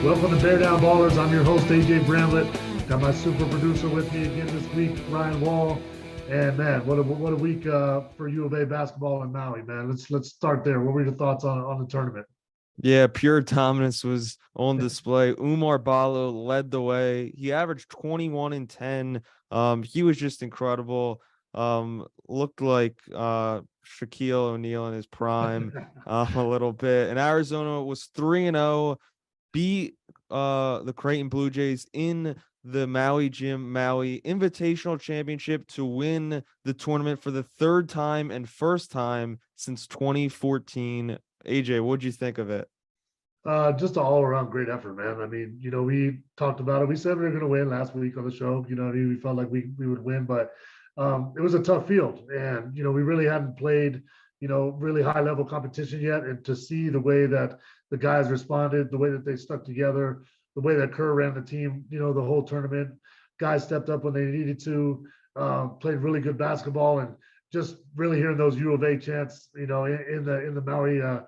Welcome to Bear Down Ballers. I'm your host, AJ BRAMLETT. Got my super producer with me again this week, Ryan Wall. And man, what a week for U of A basketball in Maui, man. Let's start there. What were your thoughts on the tournament? Yeah, pure dominance was on display. Umar Ballo led the way. He averaged 21 and 10. He was just incredible. Looked like Shaquille O'Neal in his prime a little bit. And Arizona was 3-0, beat the Creighton Blue Jays in the Maui Maui Invitational Championship to win the tournament for the third time and first time since 2014. AJ, what'd you think of it? Just an all-around great effort, man. I mean, we talked about it. We said we were going to win last week on the show. We felt like we would win, but it was a tough field, and we really hadn't played, really high-level competition yet. And to see the way that the guys responded, the way that they stuck together, the way that Kerr ran the team, the whole tournament, guys stepped up when they needed to, played really good basketball, and just really hearing those U of A chants, in the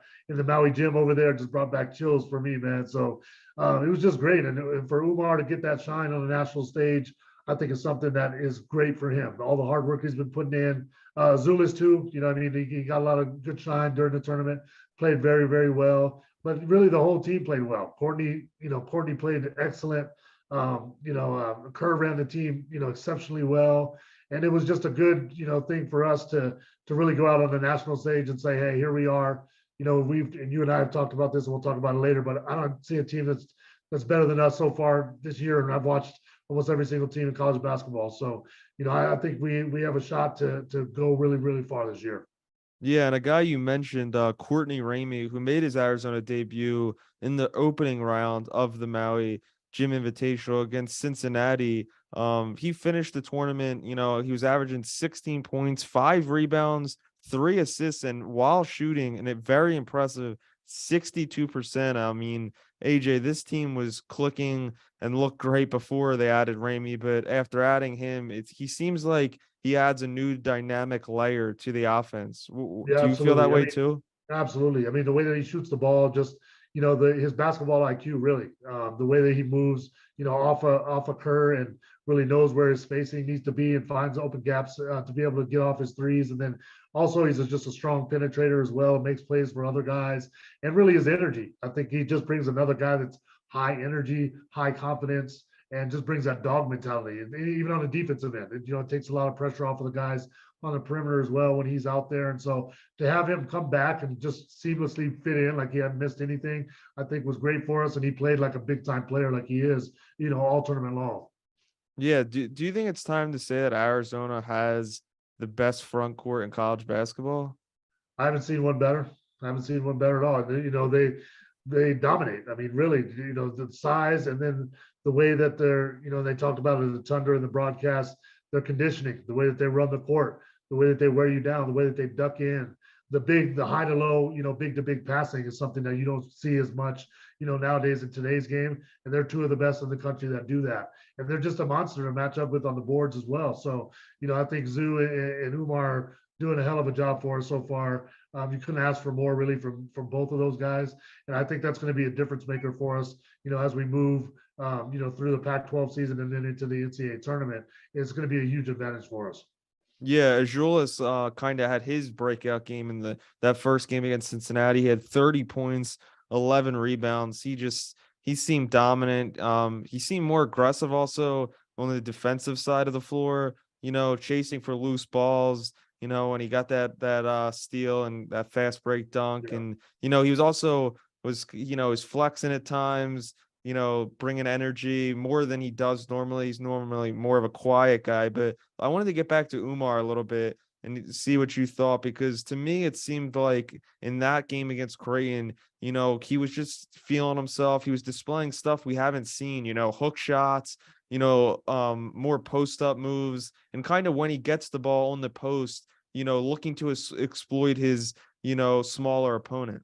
Maui gym over there just brought back chills for me, man. So it was just great. And for Umar to get that shine on the national stage, I think is something that is great for him. All the hard work he's been putting in. Zulis too, he got a lot of good shine during the tournament, played very, very well. But really the whole team played well. Courtney played excellent. Kerr ran the team, exceptionally well. And it was just a good, thing for us to really go out on the national stage and say, hey, here we are. And you and I have talked about this, and we'll talk about it later. But I don't see a team that's better than us so far this year. And I've watched almost every single team in college basketball. So, I think we have a shot to go really, really far this year. Yeah, and a guy you mentioned, Courtney Ramey, who made his Arizona debut in the opening round of the Maui Gym Invitational against Cincinnati. He finished the tournament, he was averaging 16 points, 5 rebounds, 3 assists, and while shooting, and a very impressive 62%. I mean, AJ, this team was clicking and looked great before they added Ramey, but after adding him, he seems like he adds a new dynamic layer to the offense. Yeah, Do you feel that absolutely. way too? Absolutely. I mean, the way that he shoots the ball, just his basketball IQ, really, the way that he moves, off a Kerr and really knows where his spacing needs to be and finds open gaps to be able to get off his threes. And then also he's just a strong penetrator as well, and makes plays for other guys. And really his energy, I think he just brings another guy that's high energy, high confidence, and just brings that dog mentality. And even on the defensive end, it takes a lot of pressure off of the guys on the perimeter as well when he's out there. And so to have him come back and just seamlessly fit in like he hadn't missed anything, I think was great for us. And he played like a big time player like he is, all tournament long. Yeah. Do you think it's time to say that Arizona has the best front court in college basketball? I haven't seen one better. I haven't seen one better at all. They dominate. I mean, really, the size, and then the way that they talked about it in the Thunder in the broadcast, their conditioning, the way that they run the court, the way that they wear you down, the way that they duck in, the high to low, big to big passing is something that you don't see as much, nowadays in today's game. And they're two of the best in the country that do that. And they're just a monster to match up with on the boards as well. So, I think Zoo and Umar doing a hell of a job for us so far. You couldn't ask for more really from both of those guys, and I think that's going to be a difference maker for us. As we move, through the Pac-12 season and then into the NCAA tournament, it's going to be a huge advantage for us. Yeah, Azuolas kind of had his breakout game in that first game against Cincinnati. He had 30 points, 11 rebounds. He seemed dominant. He seemed more aggressive also on the defensive side of the floor, chasing for loose balls, when he got that steal and that fast break dunk. Yeah. And, he was also was flexing at times, bringing energy more than he does normally. He's normally more of a quiet guy, but I wanted to get back to Umar a little bit and see what you thought, because to me, it seemed like in that game against Creighton, he was just feeling himself. He was displaying stuff we haven't seen, hook shots, more post up moves, and kind of when he gets the ball on the post, looking to exploit his, smaller opponent.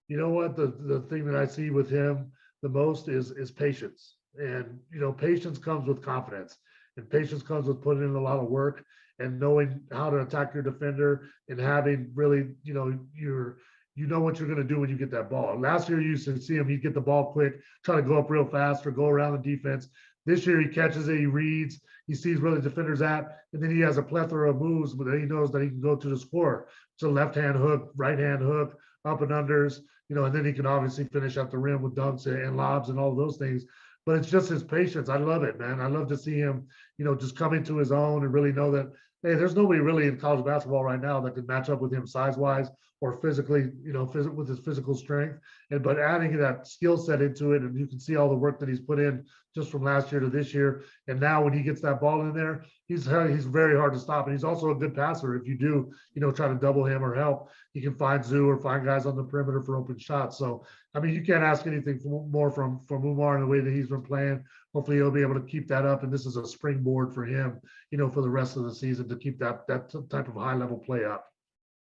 You know what? The thing that I see with him the most is patience. And patience comes with confidence. And patience comes with putting in a lot of work and knowing how to attack your defender and having really, your you know what you're going to do when you get that ball. Last year, you used to see him, he'd get the ball quick, try to go up real fast or go around the defense. This year, he catches it, he reads, he sees where the defender's at, and then he has a plethora of moves, but he knows that he can go to the score. It's a left hand hook, right hand hook, up and unders, and then he can obviously finish at the rim with dunks and lobs and all of those things. But it's just his patience. I love it, man. I love to see him, just come into his own and really know that, hey, there's nobody really in college basketball right now that could match up with him size wise or physically, with his physical strength. But adding that skill set into it, and you can see all the work that he's put in just from last year to this year. And now when he gets that ball in there, he's very hard to stop. And he's also a good passer. If you do, try to double him or help, he can find Zoo or find guys on the perimeter for open shots. So, I mean, you can't ask anything more from Umar in the way that he's been playing. Hopefully he'll be able to keep that up. And this is a springboard for him, for the rest of the season to keep that type of high level play up.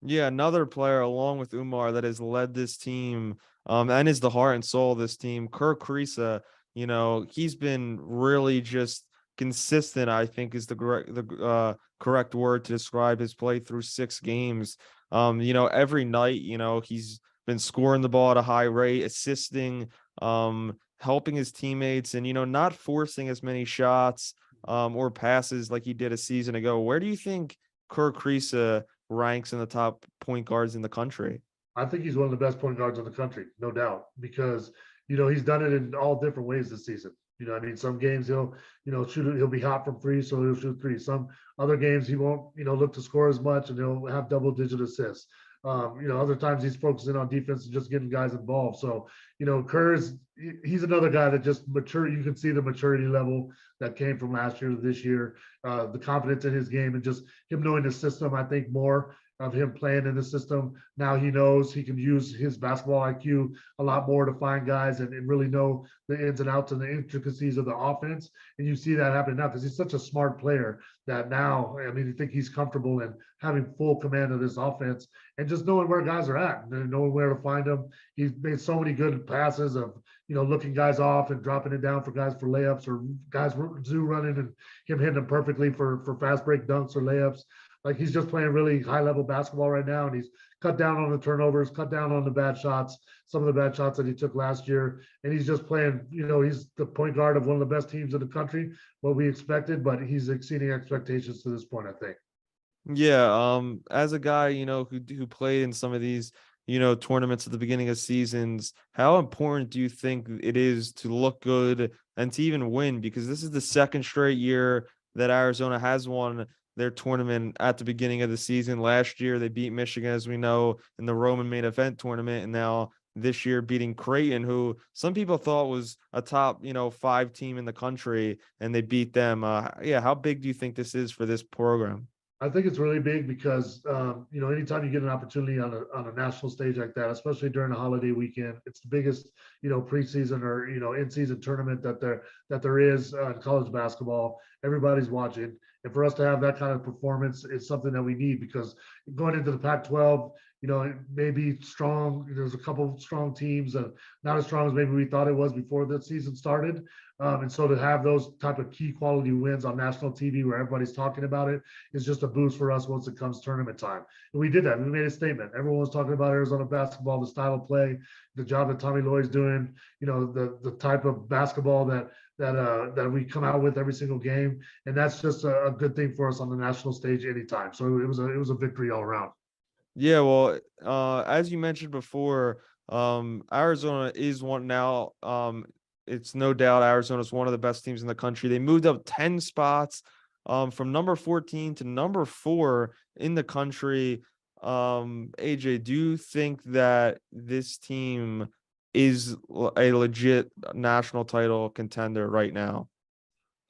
Yeah, another player along with Umar that has led this team and is the heart and soul of this team, Kerr Kriisa. He's been really just consistent, I think is the correct word to describe his play through 6 games. Every night, he's been scoring the ball at a high rate, assisting, helping his teammates, and, not forcing as many shots or passes like he did a season ago. Where do you think Kerr Kriisa ranks in the top point guards in the country? I think he's one of the best point guards in the country, no doubt, because he's done it in all different ways this season. I mean, some games he'll shoot, he'll be hot from 3, so he'll shoot 3. Some other games he won't look to score as much, and he'll have double-digit assists. Other times he's focusing on defense and just getting guys involved. So, he's another guy that just mature. You can see the maturity level that came from last year to this year, the confidence in his game, and just him knowing the system. I think more of him playing in the system. Now he knows he can use his basketball IQ a lot more to find guys and really know the ins and outs and the intricacies of the offense. And you see that happening now because he's such a smart player that now, I mean, I think he's comfortable in having full command of this offense and just knowing where guys are at and knowing where to find them. He's made so many good passes of, looking guys off and dropping it down for guys for layups, or guys Zoo running and him hitting them perfectly for fast break dunks or layups. Like, he's just playing really high level basketball right now, and he's cut down on the turnovers, cut down on the bad shots, some of the bad shots that he took last year. And he's just playing, he's the point guard of one of the best teams in the country, what we expected, but he's exceeding expectations to this point, I think. Yeah, as a guy, who played in some of these, tournaments at the beginning of seasons, how important do you think it is to look good and to even win? Because this is the second straight year that Arizona has won their tournament at the beginning of the season. Last year, they beat Michigan, as we know, in the Roman main event tournament. And now this year beating Creighton, who some people thought was a top, 5 team in the country, and they beat them. How big do you think this is for this program? I think it's really big because, anytime you get an opportunity on a national stage like that, especially during a holiday weekend, it's the biggest, preseason or, in-season tournament that there is in college basketball. Everybody's watching. And for us to have that kind of performance is something that we need, because going into the Pac-12, it may be strong. There's a couple of strong teams, not as strong as maybe we thought it was before the season started. And so to have those type of key quality wins on national TV where everybody's talking about it is just a boost for us once it comes tournament time. And we did that. We made a statement. Everyone was talking about Arizona basketball, the style of play, the job that Tommy Lloyd's doing, the type of basketball that we come out with every single game. And that's just a good thing for us on the national stage anytime. So it was a victory all around. Yeah, well, as you mentioned before, Arizona is one now. It's no doubt Arizona's one of the best teams in the country. They moved up 10 spots from number 14 to number 4 in the country. AJ, do you think that this team is a legit national title contender right now?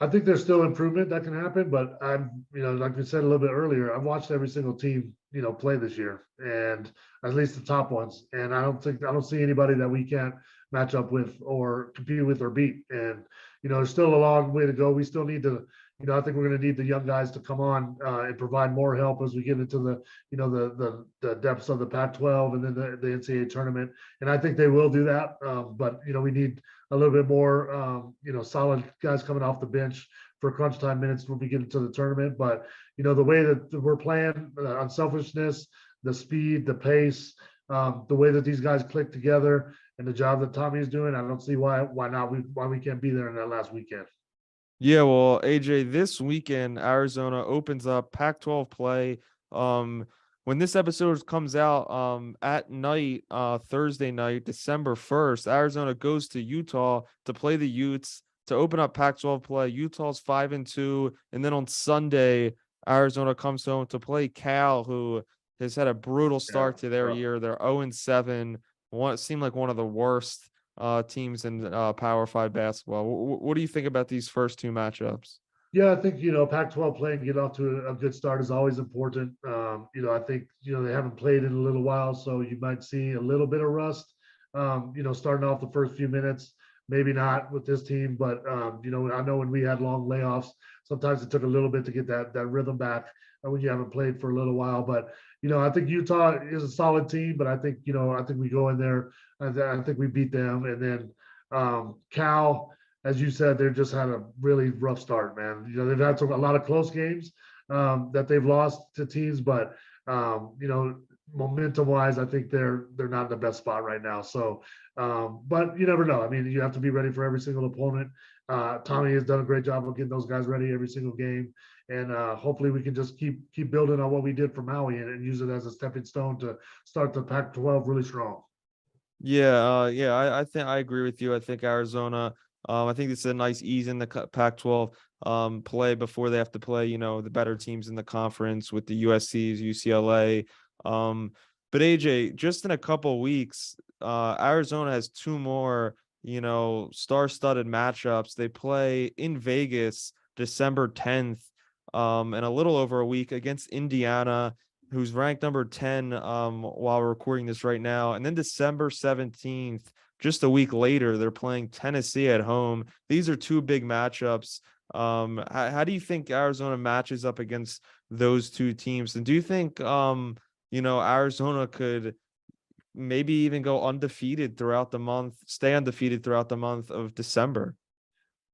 I think there's still improvement that can happen, but I'm, like we said a little bit earlier, I've watched every single team, play this year, and at least the top ones. And I don't see anybody that we can't match up with or compete with or beat. And, there's still a long way to go. We still need to, I think we're going to need the young guys to come on and provide more help as we get into the, the depths of the Pac-12 and then the NCAA tournament. And I think they will do that. But, we need a little bit more, solid guys coming off the bench for crunch time minutes when we get into the tournament. But, the way that we're playing, unselfishness, the speed, the pace, the way that these guys click together and the job that Tommy is doing, I don't see why we can't be there in that last weekend. Yeah, well, AJ, this weekend Arizona opens up Pac-12 play. Um, when this episode comes out, at night, Thursday night, December 1st, Arizona goes to Utah to play the Utes to open up Pac-12 play. Utah's 5-2, and then on Sunday, Arizona comes home to play Cal, who has had a brutal Yeah. start to their year. They're 0-7. One seemed like one of the worst teams in Power Five basketball. What do you think about these first two matchups? Yeah, I think, Pac-12 play and get off to a good start is always important. I think, they haven't played in a little while, so you might see a little bit of rust, starting off the first few minutes. Maybe not with this team, but, I know when we had long layoffs, sometimes it took a little bit to get that rhythm back when you haven't played for a little while. But, I think Utah is a solid team, but I think, I think we go in there. I think we beat them. And then Cal, as you said, they've just had a really rough start, man. They've had a lot of close games that they've lost to teams, but momentum wise, I think they're not in the best spot right now. So, but you never know. I mean, you have to be ready for every single opponent. Tommy has done a great job of getting those guys ready every single game, and hopefully we can just keep building on what we did for Maui and use it as a stepping stone to start the Pac-12 really strong. Yeah, I think I agree with you. I think Arizona. I think it's a nice ease in the Pac-12 play before they have to play, the better teams in the conference with the USC's, UCLA. But AJ, just in a couple weeks, Arizona has two more, star-studded matchups. They play in Vegas December 10th, and a little over a week against Indiana, who's ranked number 10 while we're recording this right now. And then December 17th, just a week later, they're playing Tennessee at home. These are two big matchups. How do you think Arizona matches up against those two teams? And do you think Arizona could maybe even go undefeated throughout the month, stay undefeated throughout the month of December?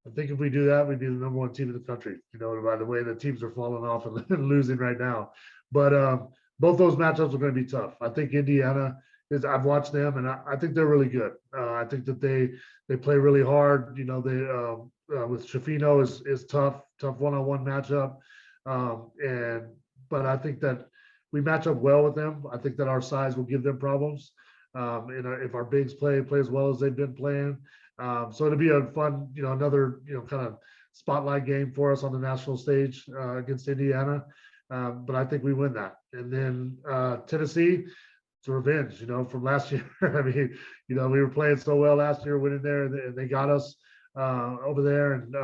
I think if we do that, we'd be the number one team in the country, by the way the teams are falling off and losing right now. But both those matchups are going to be tough. I think Indiana I've watched them and I think they're really good. I think that they play really hard. With Shafino is tough one-on-one matchup. But I think that we match up well with them. I think that our size will give them problems. If our bigs play as well as they've been playing. So it'll be a fun, another, kind of spotlight game for us on the national stage against Indiana. But I think we win that. And then Tennessee, it's a revenge, from last year. I mean, we were playing so well last year, winning there, and they got us over there. And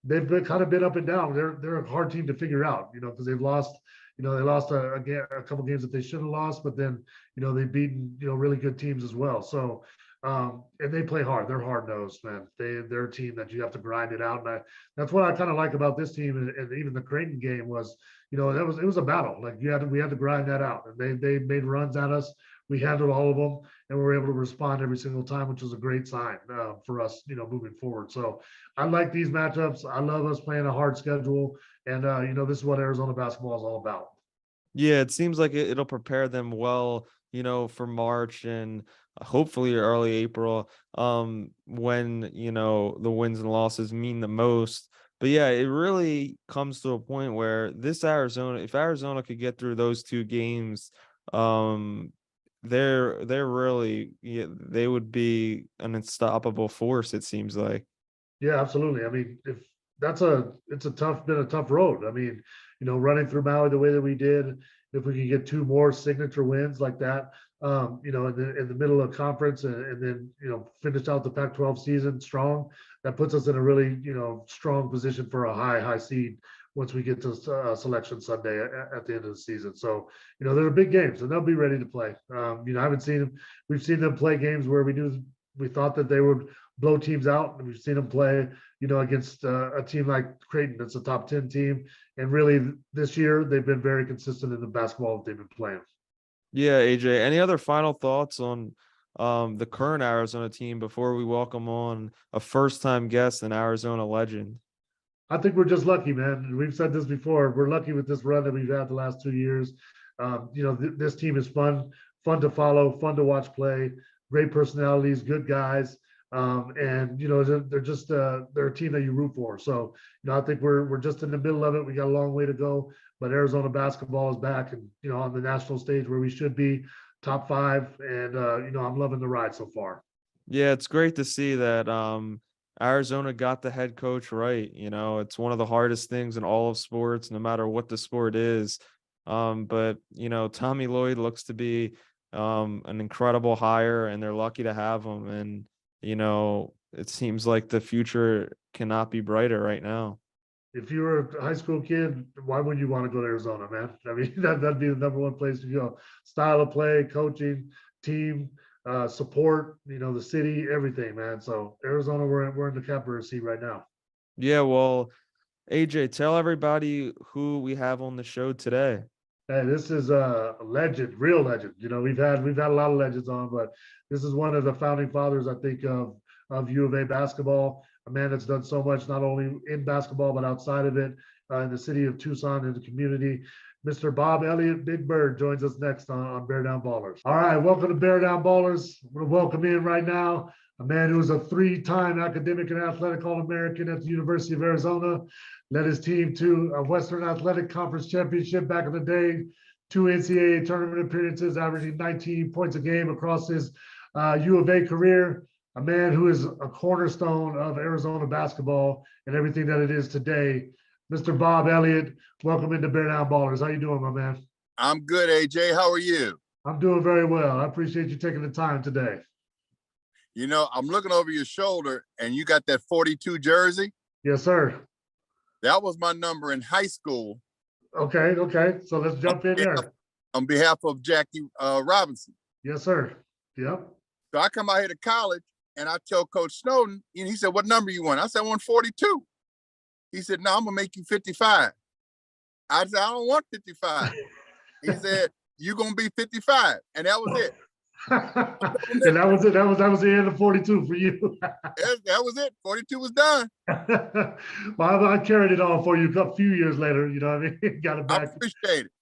they've been up and down. They're a hard team to figure out, because they've lost. They lost a couple games that they should have lost, but then they've beaten really good teams as well. So and they play hard. They're hard nosed, man. They're a team that you have to grind it out. And that's what I kind of like about this team. And even the Creighton game was, it was a battle. Like we had to grind that out. And they made runs at us. We handled all of them, and we were able to respond every single time, which was a great sign for us, moving forward. So I like these matchups. I love us playing a hard schedule, and this is what Arizona basketball is all about. Yeah, it seems like it'll prepare them well, for March and hopefully early April, when, the wins and losses mean the most. But yeah, it really comes to a point where if Arizona could get through those two games, they're really, yeah, they would be an unstoppable force, it seems like. Yeah, absolutely. I mean, if it's been a tough road. I mean, running through Maui the way that we did, if we could get two more signature wins like that, in the middle of conference and then, finish out the Pac-12 season strong, that puts us in a really, strong position for a high seed once we get to selection Sunday at the end of the season. So, they're big games and they'll be ready to play. I haven't seen them. We've seen them play games where we thought that they would blow teams out, and we've seen them play, against a team like Creighton that's a top 10 team. And really, this year they've been very consistent in the basketball that they've been playing. Yeah, AJ, any other final thoughts on the current Arizona team before we welcome on a first-time guest, an Arizona legend? I think we're just lucky, man. We've said this before. We're lucky with this run that we've had the last 2 years. This team is fun fun to follow, fun to watch play, great personalities, good guys. And you know, they're just they're a team that you root for. So, you know, I think we're just in the middle of it. We got a long way to go, but Arizona basketball is back and, you know, on the national stage where we should be, top five. And you know, I'm loving the ride so far. Yeah, it's great to see that Arizona got the head coach right. You know, it's one of the hardest things in all of sports, no matter what the sport is. But you know, Tommy Lloyd looks to be an incredible hire, and they're lucky to have him. And you know, it seems like the future cannot be brighter right now. If you were a high school kid, why would you want to go to Arizona, man? I mean, that'd be the number one place to go. Style of play, coaching, team, support, you know, the city, everything, man. So Arizona, we're in the catbird seat right now. Yeah, well, AJ, tell everybody who we have on the show today. Hey, this is a legend, real legend. You know, we've had a lot of legends on, but this is one of the founding fathers, I think, of U of A basketball. A man that's done so much, not only in basketball but outside of it, in the city of Tucson and the community. Mr. Bob Elliott, Big Bird, joins us next on Bear Down Ballers. All right, welcome to Bear Down Ballers. We're gonna welcome in right now a man who was a three-time academic and athletic All-American at the University of Arizona. Led his team to a Western Athletic Conference championship back in the day, 2 NCAA tournament appearances, averaging 19 points a game across his U of A career. A man who is a cornerstone of Arizona basketball and everything that it is today. Mr. Bob Elliott, welcome into Bear Down Ballers. How you doing, my man? I'm good, AJ. How are you? I'm doing very well. I appreciate you taking the time today. You know, I'm looking over your shoulder and you got that 42 jersey. Yes, sir. That was my number in high school. Okay. So let's jump in there. On behalf of Jackie Robinson. Yes, sir. Yep. So I come out here to college and I tell Coach Snowden, and he said, what number you want? I said, I want 42. He said, no, I'm gonna make you 55. I said, I don't want 55. He said, you're gonna be 55. And that was it. And that was it. That was the end of 42 for you. That was it. 42 was done. Well, I carried it on for you a few years later. You know what I mean? Got it back. I appreciate it.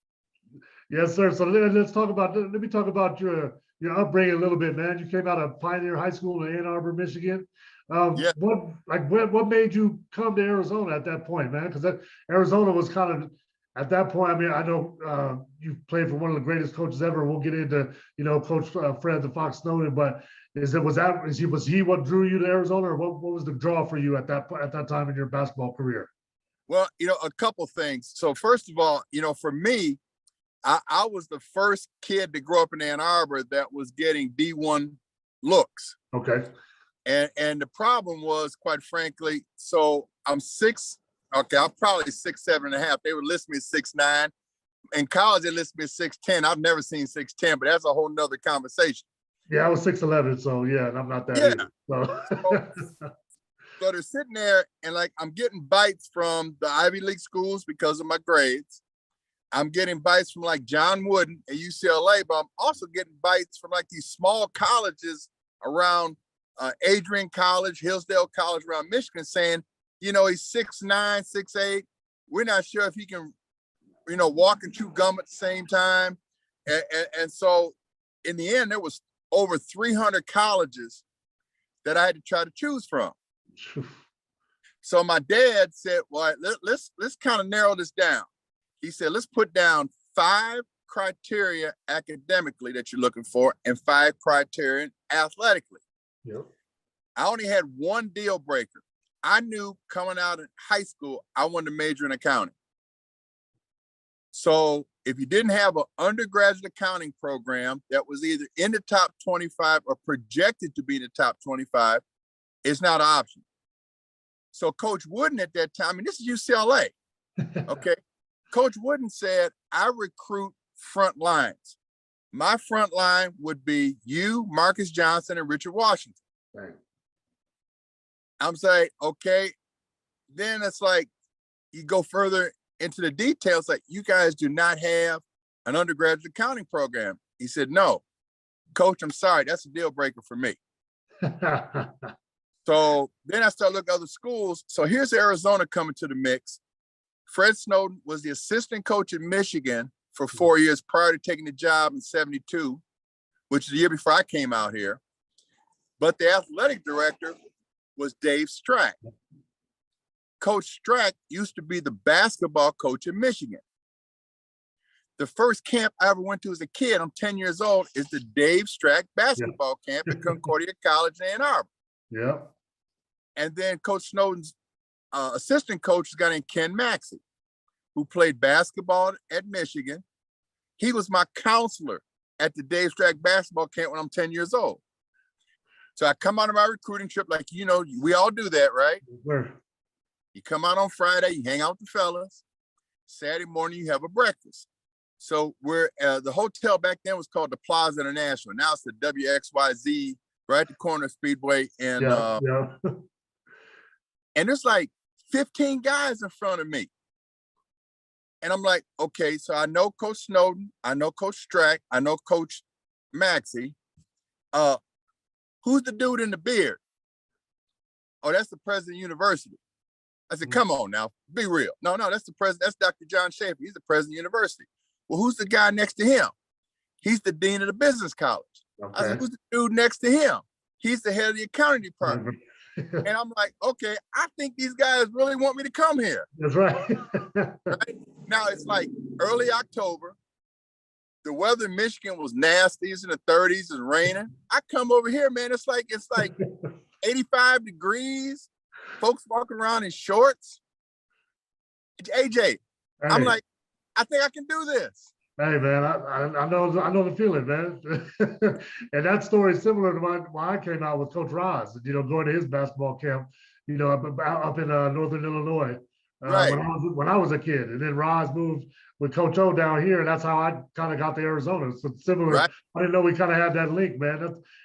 Yes, sir. So let's talk about. Let me talk about your upbringing a little bit, man. You came out of Pioneer High School in Ann Arbor, Michigan. Yeah. What made you come to Arizona at that point, man? Because Arizona was kind of at that point. I mean, I know you played for one of the greatest coaches ever. We'll get into Coach Fred the Fox Snowden, but was he what drew you to Arizona, or what was the draw for you at that time in your basketball career? Well, a couple things. So first of all, for me, I was the first kid to grow up in Ann Arbor that was getting D1 looks. Okay. And the problem was, quite frankly, so I'm I'm probably 6'7.5". They would list me at 6'9". In college, they list me at 6'10". I've never seen 6'10", but that's a whole nother conversation. Yeah, I was 6'11", so yeah, and I'm not that either. So they're sitting there and I'm getting bites from the Ivy League schools because of my grades. I'm getting bites from John Wooden at UCLA, but I'm also getting bites from these small colleges around Adrian College, Hillsdale College around Michigan, saying, he's 6'9", 6'8". We're not sure if he can, walk and chew gum at the same time. And so in the end, there was over 300 colleges that I had to try to choose from. So my dad said, well, let's kind of narrow this down. He said, let's put down 5 criteria academically that you're looking for and 5 criteria athletically. Yep. I only had one deal breaker. I knew coming out of high school, I wanted to major in accounting. So if you didn't have an undergraduate accounting program that was either in the top 25 or projected to be the top 25, it's not an option. So Coach Wooden at that time, and this is UCLA, okay? Coach Wooden said, I recruit front lines. My front line would be you, Marcus Johnson, and Richard Washington. Right. I'm saying, okay. Then it's you go further into the details, you guys do not have an undergraduate accounting program. He said, no, Coach, I'm sorry, that's a deal breaker for me. So then I started looking at other schools. So here's Arizona coming to the mix. Fred Snowden was the assistant coach at Michigan for 4 years prior to taking the job in 72. which is the year before I came out here. But the athletic director was Dave Strack. Coach Strack used to be the basketball coach in Michigan. The first camp I ever went to as a kid, I'm 10 years old, is the Dave Strack basketball camp at Concordia College in Ann Arbor. Yeah. And then Coach Snowden's assistant coach is a guy named Ken Maxey, who played basketball at Michigan. He was my counselor at the Dave Strack basketball camp when I'm 10 years old. So I come out of my recruiting trip, like, you know, we all do that, right? Where? You come out on Friday, you hang out with the fellas. Saturday morning, you have a breakfast. So we're the hotel back then was called the Plaza International. Now it's the WXYZ, right at the corner of Speedway. And and there's like 15 guys in front of me. And I'm like, okay, so I know Coach Snowden, I know Coach Strack, I know Coach Maxey. Who's the dude in the beard? Oh, that's the president of the university. I said, come on now, be real. No, that's the president. That's Dr. John Schaefer. He's the president of the university. Well, who's the guy next to him? He's the dean of the business college. Okay. I said, who's the dude next to him? He's the head of the accounting department. And I'm like, okay, I think these guys really want me to come here. That's right. Right? Now it's like early October. The weather in Michigan was nasty. It's in the 30s. It's raining. I come over here, man. It's like 85 degrees. Folks walking around in shorts. AJ, hey. I'm like, I think I can do this. Hey man, I know the feeling, man. And that story is similar to when I came out with Coach Roz, you know, going to his basketball camp, you know, up in Northern Illinois, right. when I was a kid. And then Roz moved with Coach O down here, and that's how I kind of got to Arizona. So similar. Right. I didn't know we kind of had that link, man.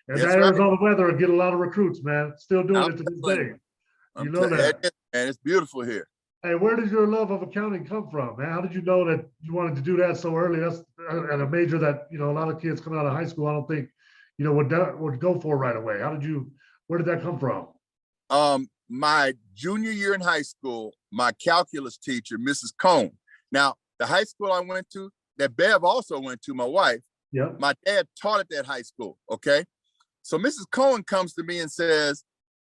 And that Arizona weather will get a lot of recruits, man. Still doing it to this day. You know that. And it's beautiful here. Hey, where did your love of accounting come from, man? How did you know that you wanted to do that so early? That's at a major that, you know, a lot of kids coming out of high school, I don't think, you know, would go for right away. Where did that come from? My junior year in high school, my calculus teacher, Mrs. Cohn. Now, the high school I went to, that Bev also went to, my wife, my dad taught at that high school, okay? So Mrs. Cohen comes to me and says,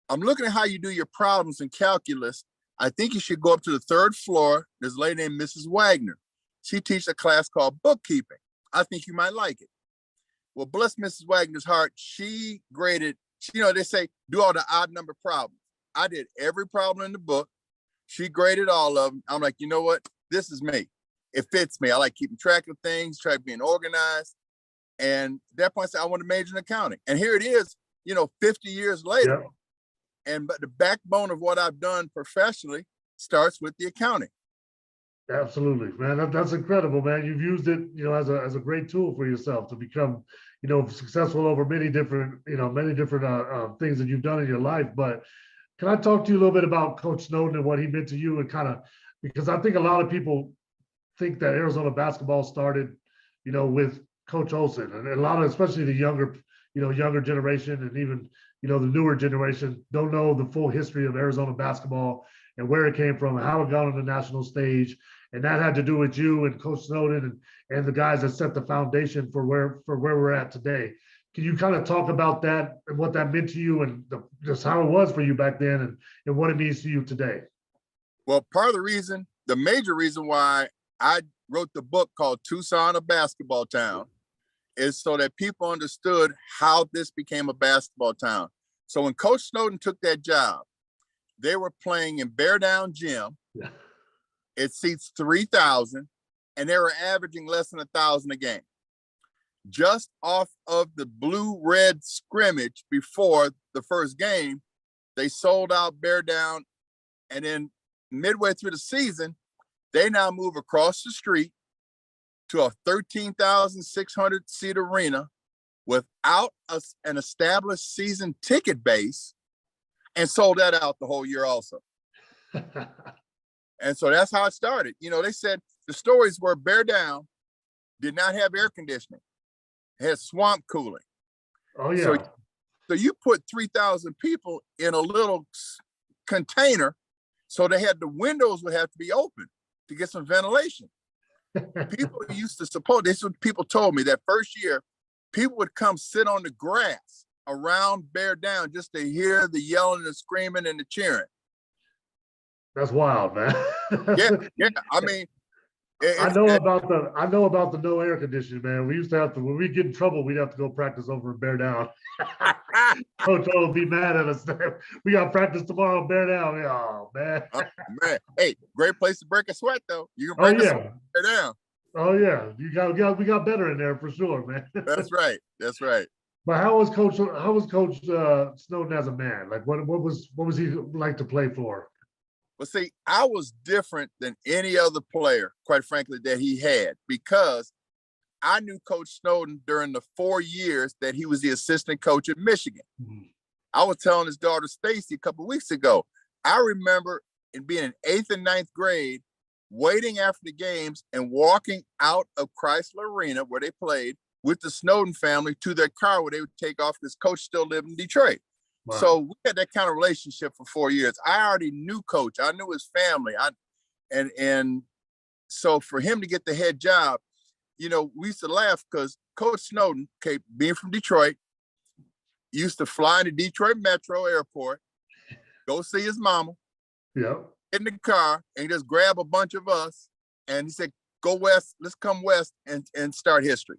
I'm looking at how you do your problems in calculus. I think you should go up to the 3rd floor. There's a lady named Mrs. Wagner. She teaches a class called bookkeeping. I think you might like it. Well, bless Mrs. Wagner's heart, she graded, you know, they say, do all the odd number problems. I did every problem in the book. She graded all of them. I'm like, you know what? This is me. It fits me. I like keeping track of things, try being organized. And at that point, I said, I want to major in accounting. And here it is, you know, 50 years later. But the backbone of what I've done professionally starts with the accounting. Absolutely, man. That's incredible, man. You've used it, you know, as a great tool for yourself to become, you know, successful over many different things that you've done in your life. But can I talk to you a little bit about Coach Snowden and what he meant to you, and kind of, because I think a lot of people think that Arizona basketball started, you know, with Coach Olson, and a lot of, especially the younger generation, and even, you know, the newer generation don't know the full history of Arizona basketball and where it came from and how it got on the national stage. And that had to do with you and Coach Snowden and the guys that set the foundation for where we're at today. Can you kind of talk about that and what that meant to you, and just how it was for you back then, and what it means to you today? Well, part of the reason, the major reason why I wrote the book called Tucson, a Basketball Town, is so that people understood how this became a basketball town. So when Coach Snowden took that job, they were playing in Bear Down Gym. Yeah. It seats 3,000, and they were averaging less than 1,000 a game. Just off of the blue-red scrimmage before the first game, they sold out Bear Down, and then midway through the season, they now move across the street to a 13,600 seat arena without an established season ticket base, and sold that out the whole year also. And so that's how it started. You know, they said the stories were Bear Down did not have air conditioning. It had swamp cooling. Oh, yeah. So you put 3,000 people in a little container, so they had, the windows would have to be open to get some ventilation. People used to suppose, this is what people told me, that first year, people would come sit on the grass around Bear Down just to hear the yelling and screaming and the cheering. That's wild, man. Yeah. I mean, I know about the no air conditioning, man. We used to have to, when we get in trouble, we'd have to go practice over in Bear Down. Coach O would be mad at us. We got practice tomorrow in Bear Down. Oh man. Man, hey, great place to break a sweat though. You can Oh break a yeah. sweat Bear Down. Oh yeah. We got better in there for sure, man. That's right. That's right. But how was Coach Snowden as a man? Like what was he like to play for? But see, I was different than any other player, quite frankly, that he had, because I knew Coach Snowden during the 4 years that he was the assistant coach at Michigan. Mhm. I was telling his daughter Stacy a couple of weeks ago, I remember in being in 8th and 9th grade, waiting after the games and walking out of Chrysler Arena where they played with the Snowden family to their car where they would take off because Coach still lived in Detroit. Wow. So we had that kind of relationship for 4 years. I already knew Coach. I knew his family. And so for him to get the head job, you know, we used to laugh because Coach Snowden, being from Detroit, used to fly into Detroit Metro Airport, go see his mama, Yeah. get in the car, and just grab a bunch of us. And he said, go west, let's come west and start history.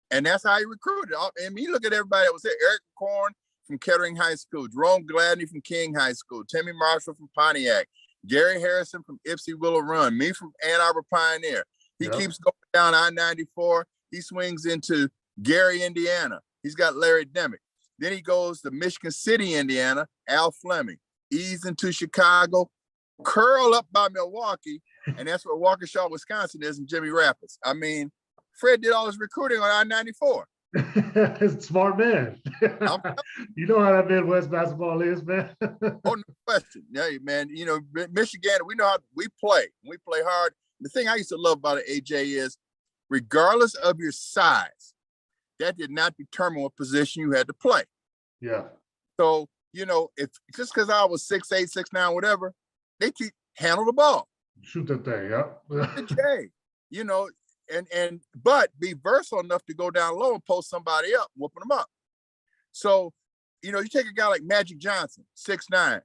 And that's how he recruited. I mean, you look at everybody that was there. Eric Korn from Kettering High School, Jerome Gladney from King High School, Timmy Marshall from Pontiac, Gary Harrison from Ipsy Willow Run, me from Ann Arbor Pioneer. He Yep. keeps going down I-94. He swings into Gary, Indiana. He's got Larry Demick. Then he goes to Michigan City, Indiana, Al Fleming. Ease into Chicago, curl up by Milwaukee, and that's where Waukesha, Wisconsin is, and Jimmy Rapids. I mean, Fred did all his recruiting on I-94. Smart man. You know how that Midwest basketball is, man. Oh, no question. Yeah, man. You know, Michigan, we know how we play. We play hard. The thing I used to love about it, AJ, is regardless of your size, that did not determine what position you had to play. Yeah. So, you know, if just because I was 6'8", 6'9", whatever, they keep handle the ball. Shoot that thing, yeah. Okay. You know, but be versatile enough to go down low and post somebody up, whooping them up. So, you know, you take a guy like Magic Johnson, 6'9",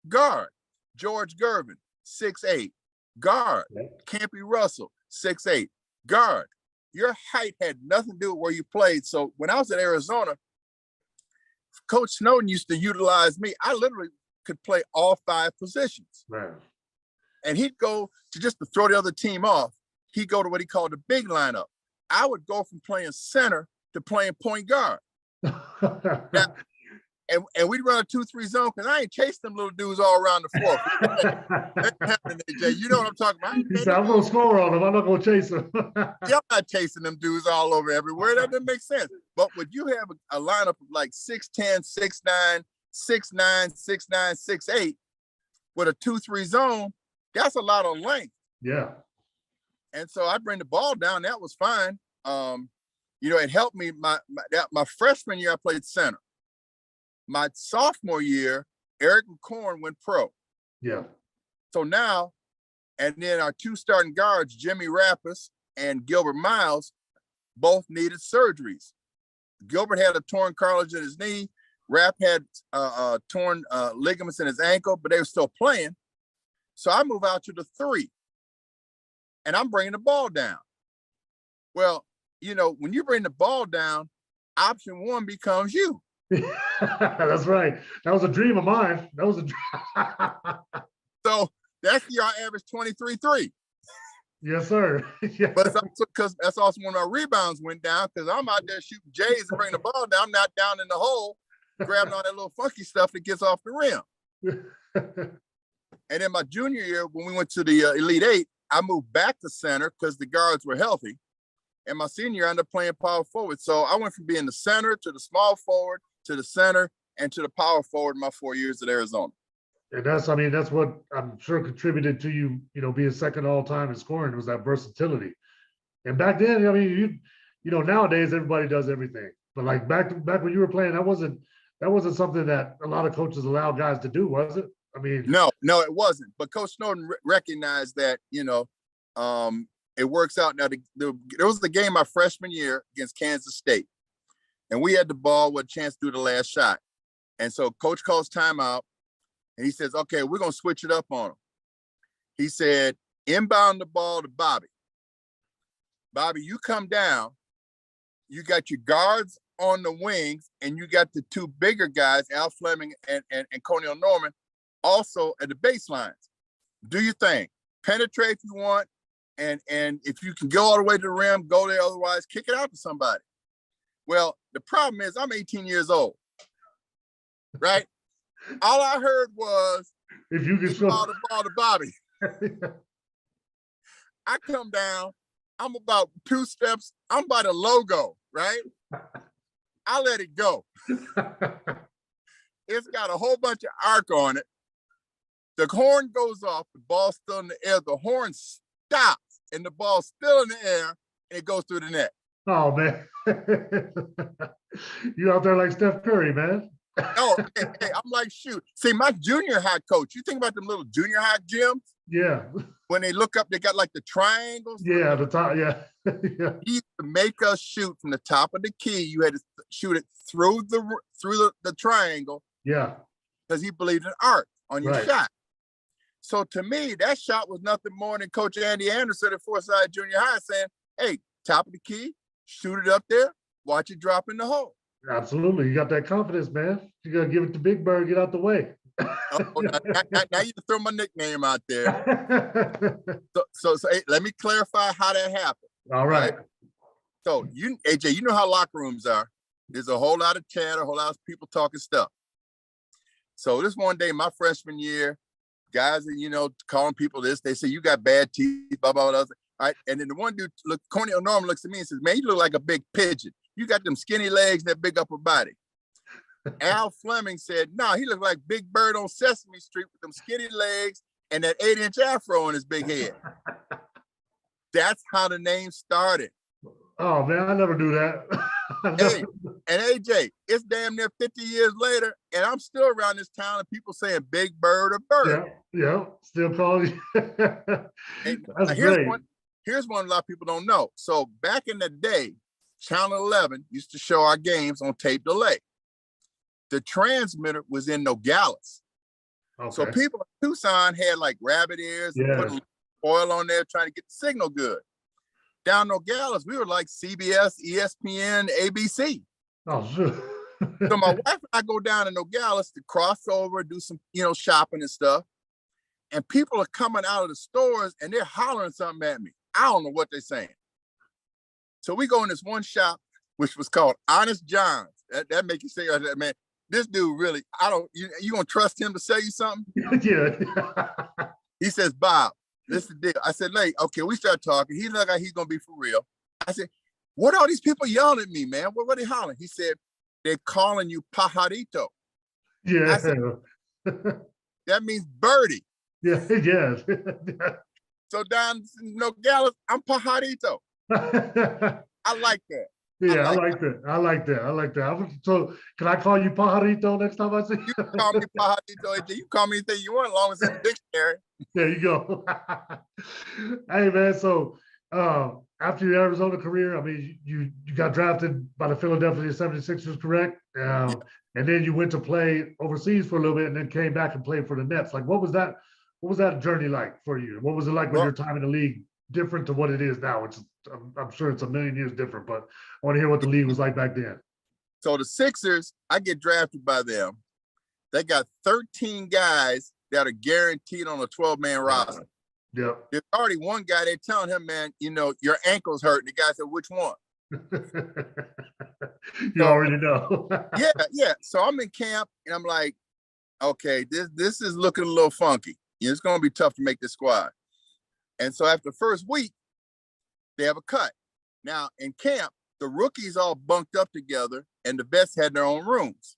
guard. George Gervin, 6'8", guard. Campy Russell, 6'8", guard. Your height had nothing to do with where you played. So when I was at Arizona, Coach Snowden used to utilize me. I literally could play all 5 positions. Man. And he'd go to just to throw the other team off. He'd go to what he called the big lineup. I would go from playing center to playing point guard. Now, and we'd run a 2-3 zone because I ain't chasing them little dudes all around the floor. AJ, you know what I'm talking about. He said, I'm going to score on them. I'm not going to chase them. Yeah, I'm not chasing them dudes all over everywhere. That doesn't make sense. But when you have a lineup of like 6'10", 6'9", 6'9", 6'9", 6'8", with a 2-3 zone, that's a lot of length. Yeah. And so I bring the ball down. That was fine. You know, it helped me. My freshman year, I played center. My sophomore year, Eric Korn went pro. Yeah. So now, and then our 2 starting guards, Jimmy Rapids and Gilbert Miles, both needed surgeries. Gilbert had a torn cartilage in his knee. Rap had torn ligaments in his ankle, but they were still playing. So I move out to the 3, and I'm bringing the ball down. Well, you know, when you bring the ball down, option 1 becomes you. That's right. That was a dream of mine. That was a dream. So that's the average 23-3. Yes, sir. Yeah. But it's also because that's also when my rebounds went down because I'm out there shooting J's and bringing the ball down. I'm not down in the hole, grabbing all that little funky stuff that gets off the rim. And then my junior year, when we went to the Elite 8, I moved back to center because the guards were healthy. And my senior year, I ended up playing power forward. So I went from being the center to the small forward to the center and to the power forward in my 4 years at Arizona. And that's what I'm sure contributed to you, being second all time in scoring was that versatility. And back then, I mean, nowadays everybody does everything. But like back when you were playing, that wasn't something that a lot of coaches allow guys to do, was it? I mean, no, it wasn't. But Coach Snowden recognized that, it works out. Now, there was the game my freshman year against Kansas State. and we had the ball with a chance to do the last shot. And so coach calls timeout, and he says, okay, we're going to switch it up on him. He said, inbound the ball to Bobby. Bobby, you come down. You got your guards on the wings, and you got the two bigger guys, Al Fleming and Coney Norman, also at the baselines. Do your thing. Penetrate if you want, and if you can go all the way to the rim, go there. Otherwise, kick it out to somebody. Well, the problem is I'm 18 years old, right? All I heard was, if you can show the ball to Bobby. I come down, I'm about 2 steps, I'm by the logo, right? I let it go. It's got a whole bunch of arc on it. The horn goes off, the ball's still in the air, the horn stops, and the ball's still in the air, and it goes through the net. Oh, man. You out there like Steph Curry, man. Oh, hey, I'm like, shoot. See, my junior high coach, you think about them little junior high gyms? Yeah. When they look up, they got like the triangles. Yeah, the top, yeah. Yeah. He used to make us shoot from the top of the key. You had to shoot it through the triangle. Yeah. Because he believed in art on your Right. shot. So to me, that shot was nothing more than Coach Andy Anderson at Forsyth Junior High saying, hey, top of the key, shoot it up there, watch it drop in the hole. Absolutely. You got that confidence, man. You got to give it to Big Bird, get out the way. Oh, now you throw my nickname out there. So hey, let me clarify how that happened. All right. So AJ, you know how locker rooms are. There's a whole lot of chatter, a whole lot of people talking stuff. So this one day, my freshman year, guys are, calling people this. They say, you got bad teeth, blah, blah, blah. All right. And then the one dude, Coney Norman looks at me and says, man, you look like a big pigeon. You got them skinny legs, that big upper body. Al Fleming said, no, he looked like Big Bird on Sesame Street with them skinny legs and that 8-inch afro on his big head. That's how the name started. Oh, man, I never do that. Hey, and AJ, it's damn near 50 years later, and I'm still around this town and people saying Big Bird or Bird. Yeah, still calling you. That's great. Here's one a lot of people don't know. So back in the day, Channel 11 used to show our games on tape delay. The transmitter was in Nogales. Okay. So people in Tucson had like rabbit ears and put oil on there trying to get the signal good. Down Nogales, we were like CBS, ESPN, ABC. Oh, sure. So my wife and I go down to Nogales to cross over, do some, shopping and stuff. And people are coming out of the stores and they're hollering something at me. I don't know what they're saying. So we go in this one shop, which was called Honest John's. That make you say, man, this dude really, you gonna trust him to sell you something? Yeah. He says, Bob, this is the deal. I said, okay, we start talking. He looked like he's gonna be for real. I said, what are all these people yelling at me, man? What are they hollering? He said, they're calling you pajarito. Yeah. I said, that means birdie. Yeah, yeah. So down in Nogales, I'm pajarito. I like that. Yeah, I like that. So can I call you pajarito next time I see you? You can call me pajarito, AJ. You call me anything you want as long as it's in the dictionary. There you go. Hey, man, so after your Arizona career, I mean, you got drafted by the Philadelphia 76ers, correct? And then you went to play overseas for a little bit and then came back and played for the Nets. Like, what was that journey like for you? What was it like with your time in the league, different to what it is now? Which I'm sure it's a million years different, but I want to hear what the league was like back then. So the Sixers, I get drafted by them. They got 13 guys that are guaranteed on a 12-man roster. Yeah. There's already one guy, they're telling him, man, your ankle's hurt. And the guy said, which one? You already know. Yeah. So I'm in camp and I'm like, okay, this is looking a little funky. It's going to be tough to make this squad. And so after the first week, they have a cut. Now in camp, the rookies all bunked up together and the vets had their own rooms.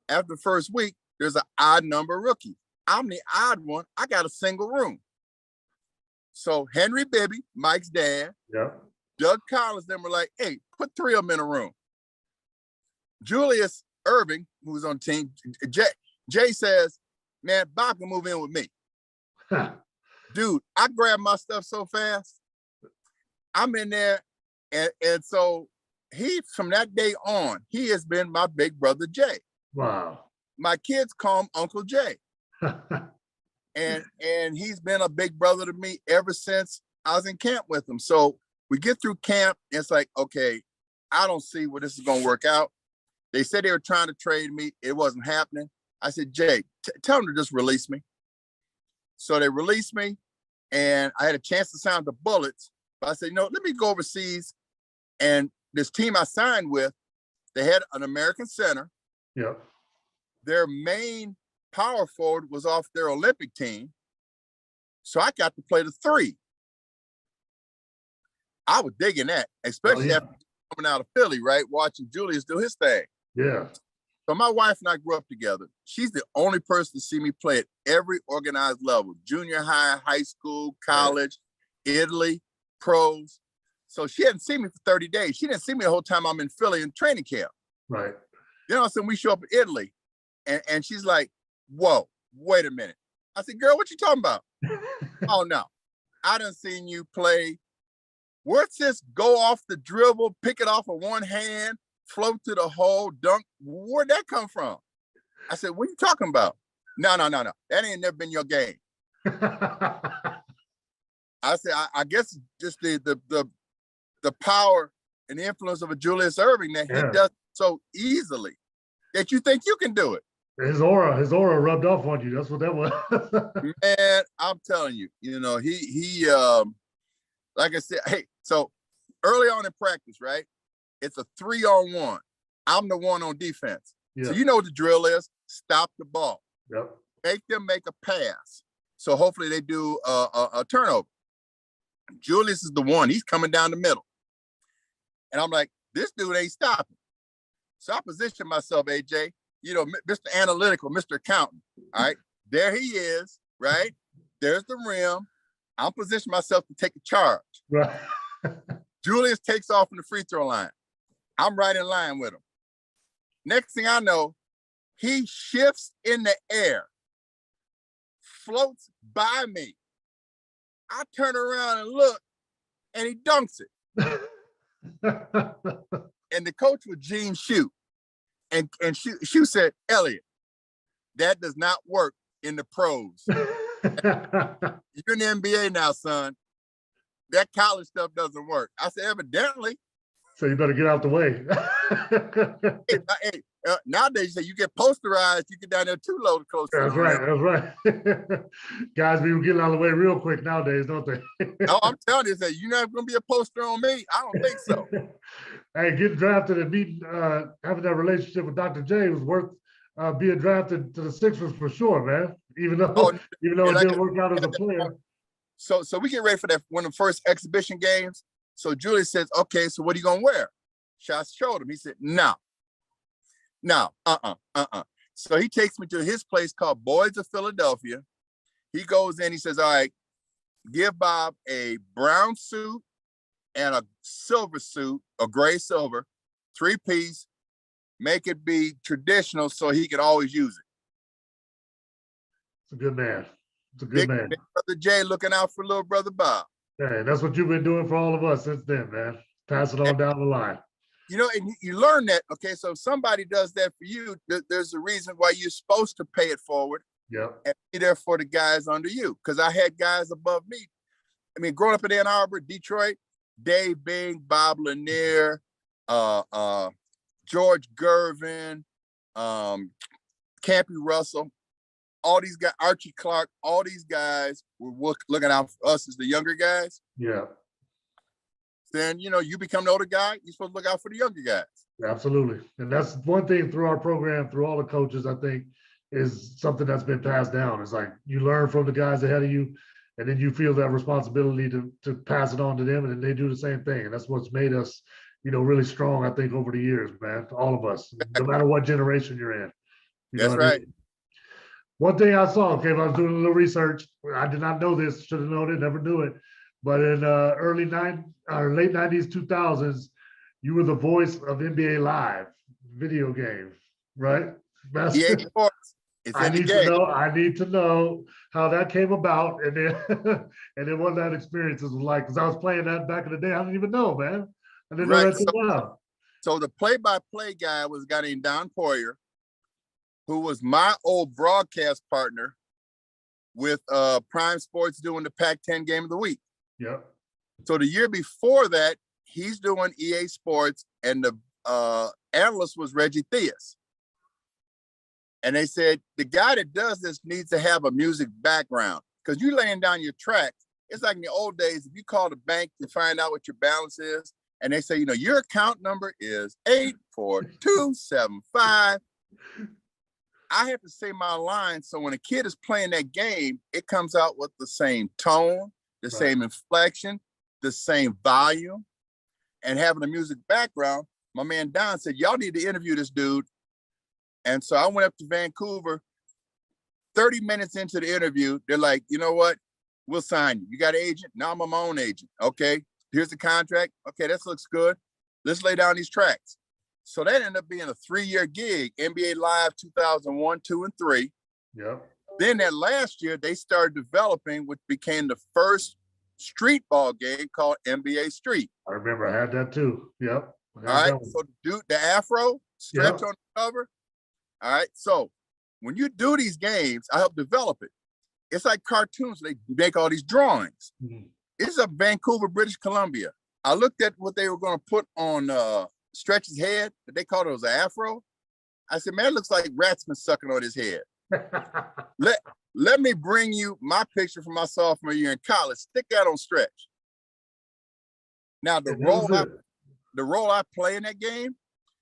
After the first week, there's an odd number of rookies. I'm the odd one. I got a single room. So Henry Bibby, Mike's dad, Doug Collins, them were like, hey, put 3 of them in a room. Julius Irving, who's on the team, Jay says, man, Bob can move in with me. Dude, I grabbed my stuff so fast. I'm in there. And so from that day on, he has been my big brother Jay. Wow. My kids call him Uncle Jay. And he's been a big brother to me ever since I was in camp with him. So we get through camp, and it's like, okay, I don't see where this is going to work out. They said they were trying to trade me. It wasn't happening. I said, Jay, tell them to just release me. So they released me, and I had a chance to sign the Bullets. But I said, let me go overseas. And this team I signed with, they had an American center. Yep. Their main power forward was off their Olympic team. So I got to play the 3. I was digging that, especially after coming out of Philly, right? Watching Julius do his thing. Yeah. So my wife and I grew up together. She's the only person to see me play at every organized level: junior high, high school, college, Italy, pros. So she hadn't seen me for 30 days. She didn't see me the whole time I'm in Philly in training camp. Right. So we show up in Italy, and she's like, whoa, wait a minute. I said, girl, what you talking about? Oh, no. I done seen you play. What's this? Go off the dribble, pick it off with one hand, float to the hole, dunk. Where'd that come from? I said, what are you talking about? No. That ain't never been your game. I said, I guess just the power and the influence of a Julius Erving that he does so easily that you think you can do it. His aura rubbed off on you. That's what that was. Man, I'm telling you, he like I said, hey, so early on in practice, right? It's a 3-on-1. I'm the one on defense. Yeah. So you know what the drill is: stop the ball. Yep. Make them make a pass. So hopefully they do a turnover. Julius is the one. He's coming down the middle. And I'm like, this dude ain't stopping. So I position myself, AJ, Mr. Analytical, Mr. Accountant. All right. There he is, right? There's the rim. I'm positioning myself to take a charge. Right. Julius takes off from the free throw line. I'm right in line with him. Next thing I know, he shifts in the air, floats by me. I turn around and look, and he dunks it. And the coach was Gene Shue. And Shue said, Elliott, that does not work in the pros. You're in the NBA now, son. That college stuff doesn't work. I said, evidently. So you better get out the way. Nowadays, you get posterized, you get down there too low to close. That's right. That's right. Guys be getting out of the way real quick nowadays, don't they? No, I'm telling you, you're not going to be a poster on me. I don't think so. Hey, getting drafted and meeting, having that relationship with Dr. J was worth being drafted to the Sixers for sure, man. Even though it didn't work out as a player. So we get ready for that one of the first exhibition games. So Julius says, okay, so what are you going to wear? I showed him. He said, no. So he takes me to his place called Boys of Philadelphia. He goes in, he says, all right, give Bob a brown suit and a silver suit, a gray silver, 3-piece, make it be traditional so he could always use it. It's a good man. It's a good man. Big brother Jay looking out for little brother Bob. Hey, that's what you've been doing for all of us since then, man. Pass it on down the line. And you learn that, okay, so if somebody does that for you, there's a reason why you're supposed to pay it forward. Yep. And be there for the guys under you. Because I had guys above me. I mean, growing up in Ann Arbor, Detroit, Dave Bing, Bob Lanier, George Gervin, Campy Russell, all these guys, Archie Clark, all these guys were looking out for us as the younger guys. Yeah. Then, you become the older guy, you're supposed to look out for the younger guys. Absolutely. And that's one thing through our program, through all the coaches, I think, is something that's been passed down. It's like you learn from the guys ahead of you, and then you feel that responsibility to pass it on to them, and then they do the same thing. And that's what's made us, really strong, I think, over the years, man. All of us, no matter what generation you're in. That's right. One thing I saw, okay, I was doing a little research. I did not know this, should have known it, never knew it. But in late 90s, 2000s, you were the voice of NBA Live video game, right? Yeah, of course. I need to know how that came about, and then what that experience was like. Because I was playing that back in the day. I didn't even know, man. I didn't know that till now. So the play-by-play guy was a guy named Don Poyer, who was my old broadcast partner with Prime Sports doing the Pac-10 game of the week. Yep. So the year before that, he's doing EA Sports, and the analyst was Reggie Theus. And they said, the guy that does this needs to have a music background, because you laying down your tracks. It's like in the old days, if you call the bank to find out what your balance is, and they say, your account number is 84275. I have to say my line, so when a kid is playing that game, it comes out with the same tone, the same inflection, the same volume, and having a music background. My man Don said, y'all need to interview this dude. And so I went up to Vancouver. 30 minutes into the interview, they're like, you know what? We'll sign you. You got an agent? No, I'm my own agent. Okay, here's the contract. Okay, this looks good. Let's lay down these tracks. So that ended up being a 3-year gig, NBA Live 2001, 2, and 3. Yep. Then that last year, they started developing what became the first street ball game called NBA Street. I remember I had that too. Yep. All right, so the afro stretch on the cover. All right, so when you do these games, I help develop it. It's like cartoons. They make all these drawings. Mm-hmm. It's up Vancouver, British Columbia. I looked at what they were going to put on Stretch's head, but they called it an afro. I said, man, it looks like rats been sucking on his head. Let me bring you my picture from my sophomore year in college. Stick that on Stretch. Now the role I play in that game,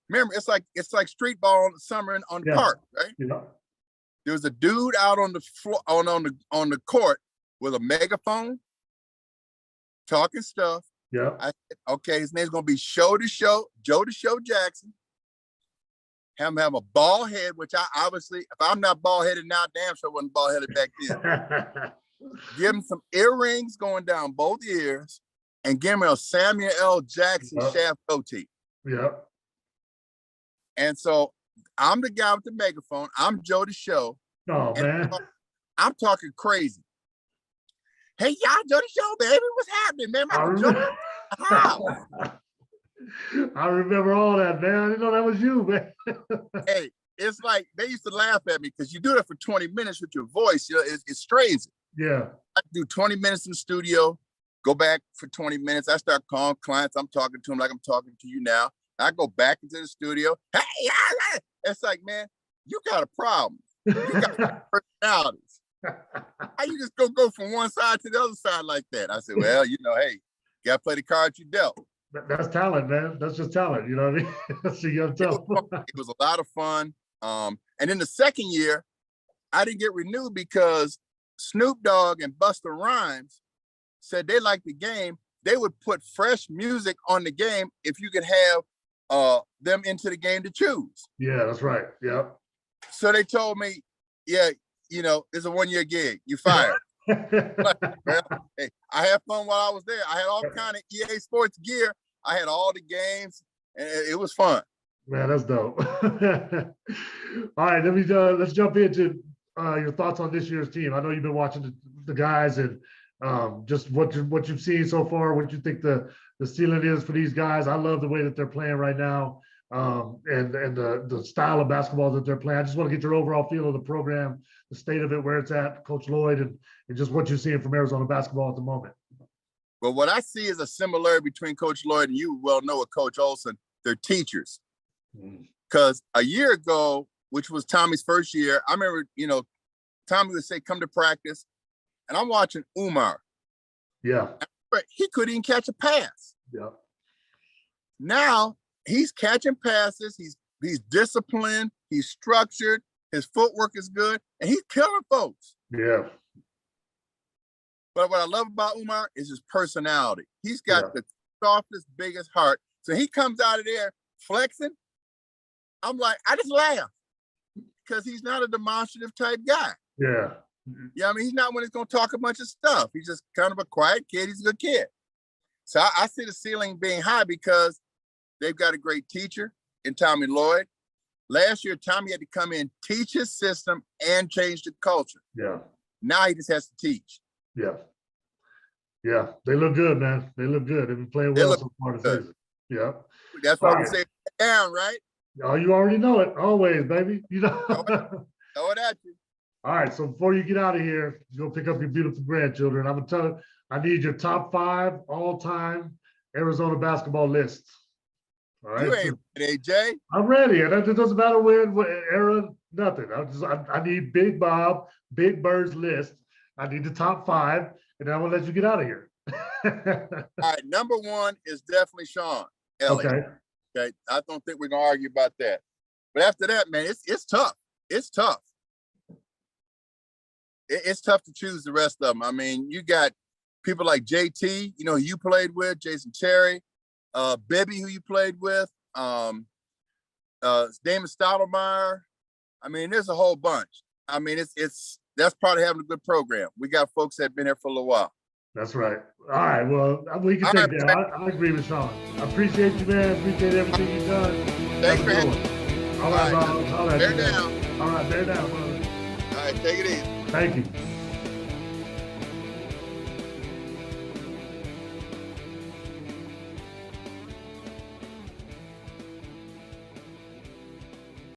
remember, it's like street ball in the summer on the park, right? Yeah. There was a dude out on the floor on the court with a megaphone, talking stuff. Yeah. I said, okay, his name's gonna be Joe the Show Jackson. Have a bald head, which I obviously, if I'm not bald headed now, damn sure wasn't bald headed back then. Give him some earrings going down both ears, and give him a Samuel L. Jackson shaft goatee. Yeah. And so I'm the guy with the megaphone. I'm Joe the Show. Oh, man. I'm talking crazy. Hey, y'all, Joe the Show, baby. What's happening, man? I remember all that, man. I didn't know that was you, man. Hey, it's like they used to laugh at me because you do that for 20 minutes with your voice. It's crazy. Yeah. I do 20 minutes in the studio, go back for 20 minutes. I start calling clients. I'm talking to them like I'm talking to you now. I go back into the studio. Hey, yeah. It's like, man, you got a problem. You got personalities. How you just go from one side to the other side like that? I said, well, hey, you got to play the cards you dealt. That's talent, man. That's just talent. You know what I mean? That's a young talent. It was a lot of fun. And then the second year, I didn't get renewed because Snoop Dogg and Busta Rhymes said they liked the game. They would put fresh music on the game if you could have them into the game to choose. Yeah, that's right. Yep. So they told me, yeah, it's a 1-year gig. You fired. Well, hey, I had fun while I was there. I had all kind of EA Sports gear. I had all the games, and it was fun. Man, that's dope. All right, let's jump into your thoughts on this year's team. I know you've been watching the guys and just what you've seen so far, what you think the ceiling is for these guys. I love the way that they're playing right now, and the style of basketball that they're playing. I just want to get your overall feel of the program, the state of it, where it's at, Coach Lloyd, and just what you're seeing from Arizona basketball at the moment. Well, what I see is a similarity between Coach Lloyd and you well know with Coach Olson. They're teachers. Because a year ago, which was Tommy's first year, I remember, Tommy would say, come to practice. And I'm watching Umar. Yeah. He couldn't even catch a pass. Yeah. Now he's catching passes. He's disciplined. He's structured. His footwork is good. And he's killing folks. Yeah. But what I love about Umar is his personality. He's got the softest, biggest heart. So he comes out of there flexing. I'm like, I just laugh because he's not a demonstrative type guy. Yeah. Yeah, I mean, he's not one that's going to talk a bunch of stuff. He's just kind of a quiet kid. He's a good kid. So I see the ceiling being high because they've got a great teacher in Tommy Lloyd. Last year, Tommy had to come in, teach his system, and change the culture. Yeah. Now he just has to teach. Yeah. Yeah. They look good, man. They look good. They've been playing well so far this season. Yeah. That's why All we right. say down, right? Oh, you already know it. Always, baby. You know. Throw it at you. All right. So before you get out of here, go pick up your beautiful grandchildren. I'm gonna tell you, I need your top 5 all-time Arizona basketball lists. All right. You ain't ready, AJ. I'm ready, and it doesn't matter what era, nothing. I need Big Bob, Big Bird's list. I need the top 5, and then I'm gonna let you get out of here. All right, number 1 is definitely Sean Elliott. Okay. Okay, I don't think we're gonna argue about that. But after that, man, it's tough. It's tough. It's tough to choose the rest of them. I mean, you got people like JT, who you played with, Jason Cherry, Bibby, who you played with, Damon Stoudemire. I mean, there's a whole bunch. I mean, that's probably having a good program. We got folks that have been here for a little while. That's right. All right. Well, we can take that. I agree with Sean. I appreciate you, man. Appreciate everything you've done. Thanks for having me. All right, Bob. Bear down. All right, bear down, brother. All right, take it easy. Thank you.